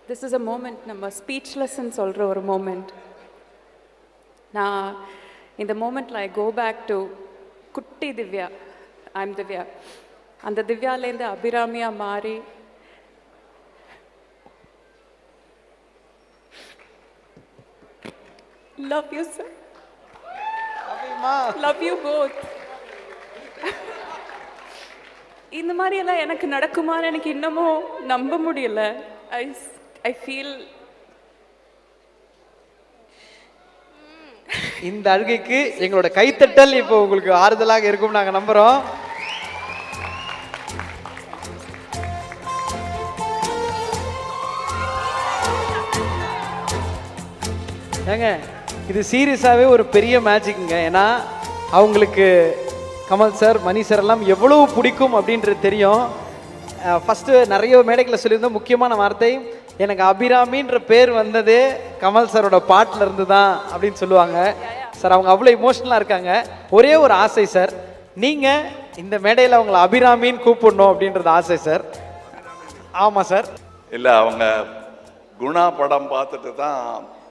This is a moment, நம்ம ஸ்பீச்லெஸ்ன்னு சொல்கிற ஒரு மூமெண்ட். நான் இந்த மூமெண்ட்டில் ஐ கோ பேக் டு குட்டி திவ்யா. ஐம் திவ்யா. அந்த திவ்யாலேருந்து அபிராமியாக மாறி love you sir. Love you both. இந்த மாதிரியெல்லாம் எனக்கு நடக்குமான்னு எனக்கு இன்னமும் நம்ப முடியல. ஐ ஃபீல் இந்த அழுகைக்கு எங்களோட கைத்தட்டல் இப்போ உங்களுக்கு ஆறுதலாக இருக்கும் நாங்கள் நம்புறோம். ஏங்க இது சீரியஸாகவே ஒரு பெரிய மேஜிக்குங்க. ஏன்னா அவங்களுக்கு கமல் சார், மணி சார் எல்லாம் எவ்வளவு பிடிக்கும் அப்படின்றது தெரியும். ஃபஸ்ட்டு நிறைய மேடைகளில் சொல்லியிருந்தோம், முக்கியமான வார்த்தை எனக்கு அபிராமின்ற பேர் வந்ததே கமல் சாரோட பாட்டில் இருந்து தான் அப்படின்னு சொல்லுவாங்க. சார் அவங்க அவ்வளோ இமோஷனலாக இருக்காங்க. ஒரே ஒரு ஆசை சார், நீங்கள் இந்த மேடையில் அவங்கள அபிராமின்னு கூப்பிடணும் அப்படின்றது ஆசை சார். ஆமாம் சார். இல்லை, அவங்க குணா படம் பார்த்துட்டு தான்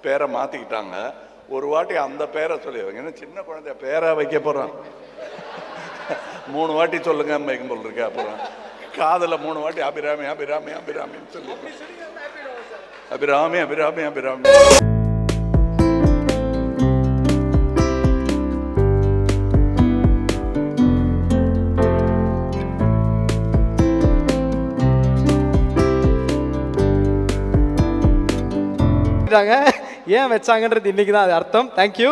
பேரை மாற்றிக்கிட்டாங்க. ஒரு வாட்டி அந்த பேரை சொல்லிடுவாங்க. ஏன்னா சின்ன குழந்தைய பேரை வைக்க போகிறோம், 3 வாட்டி சொல்லுங்க வைக்கும் போல் இருக்கு. அப்புறம் காதில் 3 வாட்டி அபிராமி அபிராமி அபிராமின்னு சொல்லி அபிராமி அபிராமி அபிராமி. ஏன் வச்சாங்கன்றது இன்னைக்கு தான் அது அர்த்தம். தேங்க்யூ.